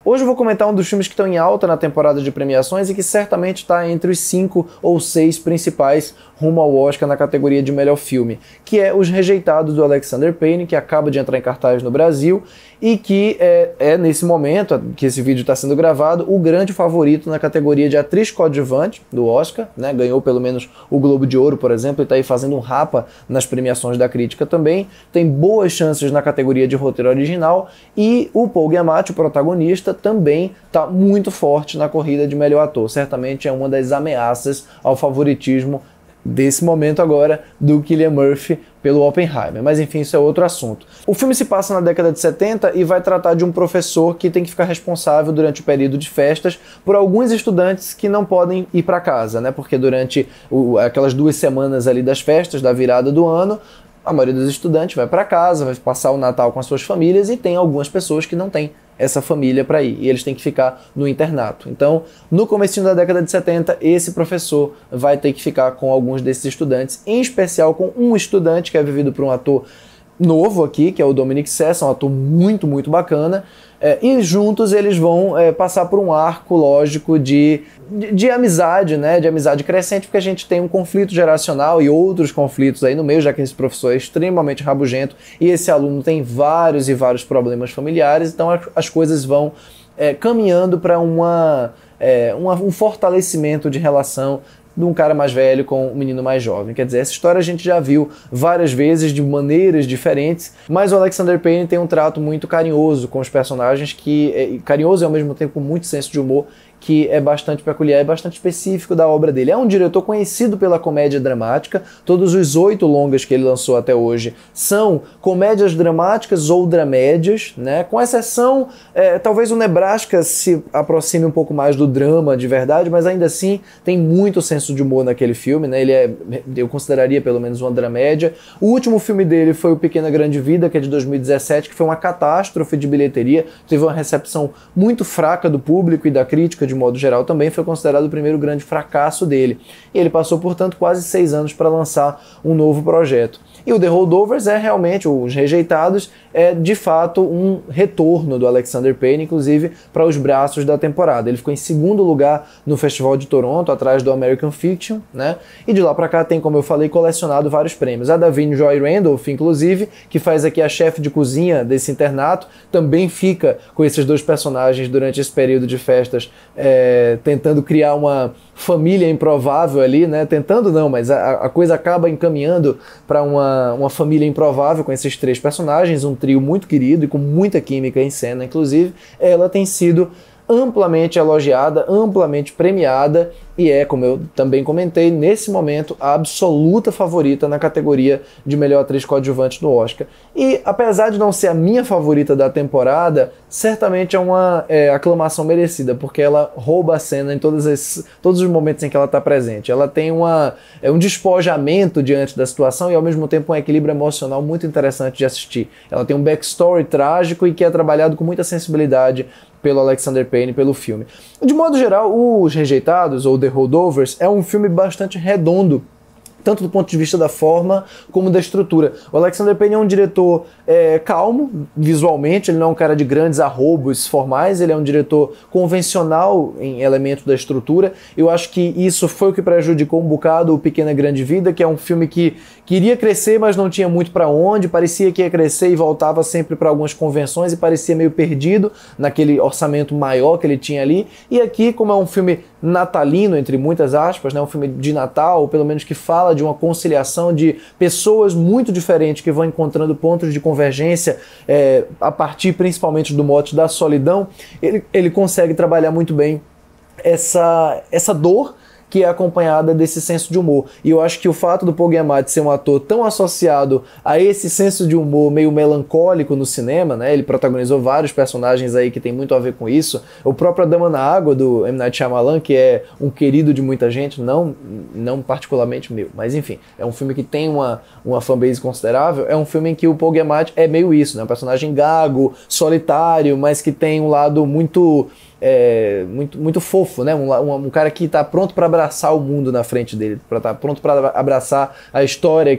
Hoje eu vou comentar um dos filmes que estão em alta na temporada de premiações e que certamente está entre os 5 ou 6 principais rumo ao Oscar na categoria de melhor filme, que é Os Rejeitados, do Alexander Payne, que acaba de entrar em cartaz no Brasil e que é nesse momento que esse vídeo está sendo gravado, o grande favorito na categoria de atriz coadjuvante do Oscar, né? Ganhou pelo menos o Globo de Ouro, por exemplo, e está aí fazendo um rapa nas premiações da crítica também, tem boas chances na categoria de roteiro original, e o Paul Giamatti, o protagonista, também está muito forte na corrida de melhor ator. Certamente é uma das ameaças ao favoritismo desse momento agora do Cillian Murphy pelo Oppenheimer, mas enfim, isso é outro assunto. O filme se passa na década de 70 e vai tratar de um professor que tem que ficar responsável durante o período de festas por alguns estudantes que não podem ir para casa, né? Porque durante aquelas 2 semanas ali das festas, da virada do ano, a maioria dos estudantes vai para casa, vai passar o Natal com as suas famílias, e tem algumas pessoas que não têm essa família para ir, e eles têm que ficar no internato. Então, no comecinho da década de 70, esse professor vai ter que ficar com alguns desses estudantes, em especial com um estudante que é vivido por um ator novo aqui, que é o Dominic Sessa, um ator muito, muito bacana, e juntos eles vão passar por um arco, lógico, de amizade, né? De amizade crescente, porque a gente tem um conflito geracional e outros conflitos aí no meio, já que esse professor é extremamente rabugento e esse aluno tem vários e vários problemas familiares, então as coisas vão caminhando para um fortalecimento de relação de um cara mais velho com um menino mais jovem. Quer dizer, essa história a gente já viu várias vezes de maneiras diferentes, mas o Alexander Payne tem um trato muito carinhoso com os personagens, carinhoso e ao mesmo tempo com muito senso de humor, que é bastante peculiar e bastante específico da obra dele. É um diretor conhecido pela comédia dramática, todos os 8 longas que ele lançou até hoje são comédias dramáticas ou dramédias, né? Com exceção, talvez o Nebraska se aproxime um pouco mais do drama de verdade, mas ainda assim tem muito senso de humor naquele filme, né? Eu consideraria pelo menos uma dramédia. O último filme dele foi O Pequena Grande Vida, que é de 2017, que foi uma catástrofe de bilheteria, teve uma recepção muito fraca do público e da crítica de modo geral, também foi considerado o primeiro grande fracasso dele. E ele passou, portanto, quase 6 anos para lançar um novo projeto. E o The Holdovers é realmente, Os Rejeitados, é de fato um retorno do Alexander Payne, inclusive para os braços da temporada. Ele ficou em 2º lugar no Festival de Toronto, atrás do American Fiction, né? E de lá para cá tem, como eu falei, colecionado vários prêmios. A Da'Vine Joy Randolph, inclusive, que faz aqui a chefe de cozinha desse internato, também fica com esses 2 personagens durante esse período de festas, tentando criar uma família improvável ali, né? Tentando não, mas a coisa acaba encaminhando para uma família improvável com esses 3 personagens, um trio muito querido e com muita química em cena, inclusive. Ela tem sido amplamente elogiada, amplamente premiada e é, como eu também comentei, nesse momento a absoluta favorita na categoria de melhor atriz coadjuvante no Oscar. E apesar de não ser a minha favorita da temporada, certamente é uma aclamação merecida, porque ela rouba a cena em todos os momentos em que ela está presente. Ela tem um despojamento diante da situação e ao mesmo tempo um equilíbrio emocional muito interessante de assistir. Ela tem um backstory trágico e que é trabalhado com muita sensibilidade pelo Alexander Payne, pelo filme. De modo geral, Os Rejeitados, ou The Holdovers, é um filme bastante redondo, tanto do ponto de vista da forma como da estrutura. O Alexander Payne é um diretor calmo, visualmente, ele não é um cara de grandes arrobos formais, ele é um diretor convencional em elementos da estrutura. Eu acho que isso foi o que prejudicou um bocado o Pequena Grande Vida, que é um filme que queria crescer, mas não tinha muito para onde, parecia que ia crescer e voltava sempre para algumas convenções e parecia meio perdido naquele orçamento maior que ele tinha ali. E aqui, como é um filme natalino, entre muitas aspas, né, um filme de Natal, ou pelo menos que fala de uma conciliação de pessoas muito diferentes que vão encontrando pontos de convergência a partir principalmente do mote da solidão, ele consegue trabalhar muito bem essa dor que é acompanhada desse senso de humor. E eu acho que o fato do Paul Giamatti ser um ator tão associado a esse senso de humor meio melancólico no cinema, né? Ele protagonizou vários personagens aí que tem muito a ver com isso. O próprio A Dama na Água, do M. Night Shyamalan, que é um querido de muita gente, não particularmente meu, mas enfim, é um filme que tem uma fanbase considerável. É um filme em que o Paul Giamatti é meio isso, né? Um personagem gago, solitário, mas que tem um lado muito fofo, né? Um cara que está pronto para abraçar o mundo na frente dele, tá pronto para abraçar a história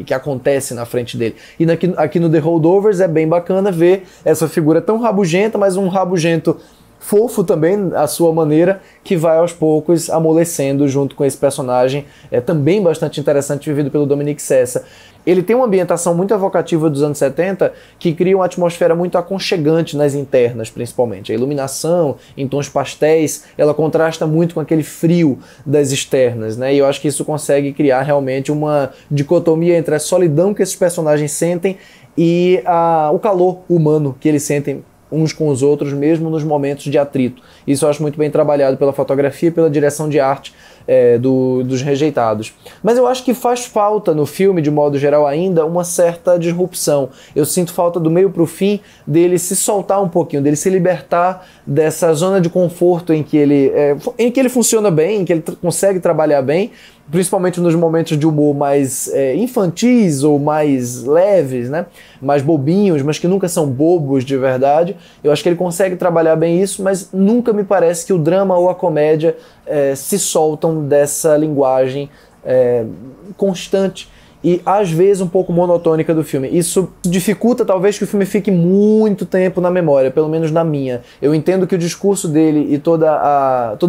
que acontece na frente dele. E aqui no The Holdovers é bem bacana ver essa figura tão rabugenta, mas um rabugento fofo também, à sua maneira, que vai aos poucos amolecendo junto com esse personagem, também bastante interessante, vivido pelo Dominique Sessa. Ele tem uma ambientação muito evocativa dos anos 70, que cria uma atmosfera muito aconchegante nas internas, principalmente. A iluminação, em tons pastéis, ela contrasta muito com aquele frio das externas, né? E eu acho que isso consegue criar realmente uma dicotomia entre a solidão que esses personagens sentem e o calor humano que eles sentem uns com os outros, mesmo nos momentos de atrito. Isso eu acho muito bem trabalhado pela fotografia e pela direção de arte dos Rejeitados. Mas eu acho que faz falta no filme, de modo geral ainda, uma certa disrupção. Eu sinto falta do meio pro fim dele se soltar um pouquinho, dele se libertar dessa zona de conforto em que ele funciona bem, em que ele consegue trabalhar bem, principalmente nos momentos de humor mais infantis ou mais leves, né? Mais bobinhos, mas que nunca são bobos de verdade. Eu acho que ele consegue trabalhar bem isso, mas nunca me parece que o drama ou a comédia se soltam dessa linguagem constante e às vezes um pouco monotônica do filme. Isso dificulta talvez que o filme fique muito tempo na memória, pelo menos na minha. Eu entendo que o discurso dele e todo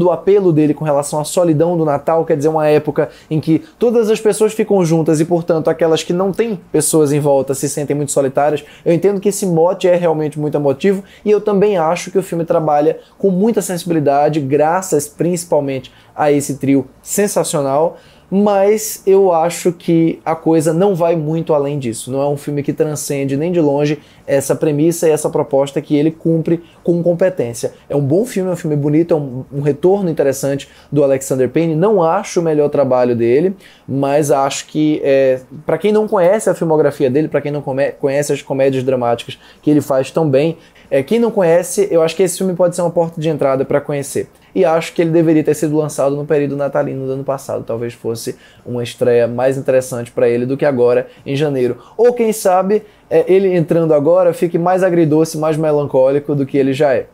o apelo dele com relação à solidão do Natal, quer dizer, uma época em que todas as pessoas ficam juntas e, portanto, aquelas que não têm pessoas em volta se sentem muito solitárias. Eu entendo que esse mote é realmente muito emotivo e eu também acho que o filme trabalha com muita sensibilidade, graças principalmente a esse trio sensacional. Mas eu acho que a coisa não vai muito além disso. Não é um filme que transcende nem de longe essa premissa e essa proposta que ele cumpre com competência. É um bom filme, é um filme bonito, é um retorno interessante do Alexander Payne. Não acho o melhor trabalho dele, mas acho que, para quem não conhece a filmografia dele, para quem não conhece as comédias dramáticas que ele faz tão bem, quem não conhece, eu acho que esse filme pode ser uma porta de entrada para conhecer. E acho que ele deveria ter sido lançado no período natalino do ano passado. Talvez fosse uma estreia mais interessante para ele do que agora, em janeiro. Ou quem sabe, ele entrando agora fique mais agridoce, mais melancólico do que ele já é.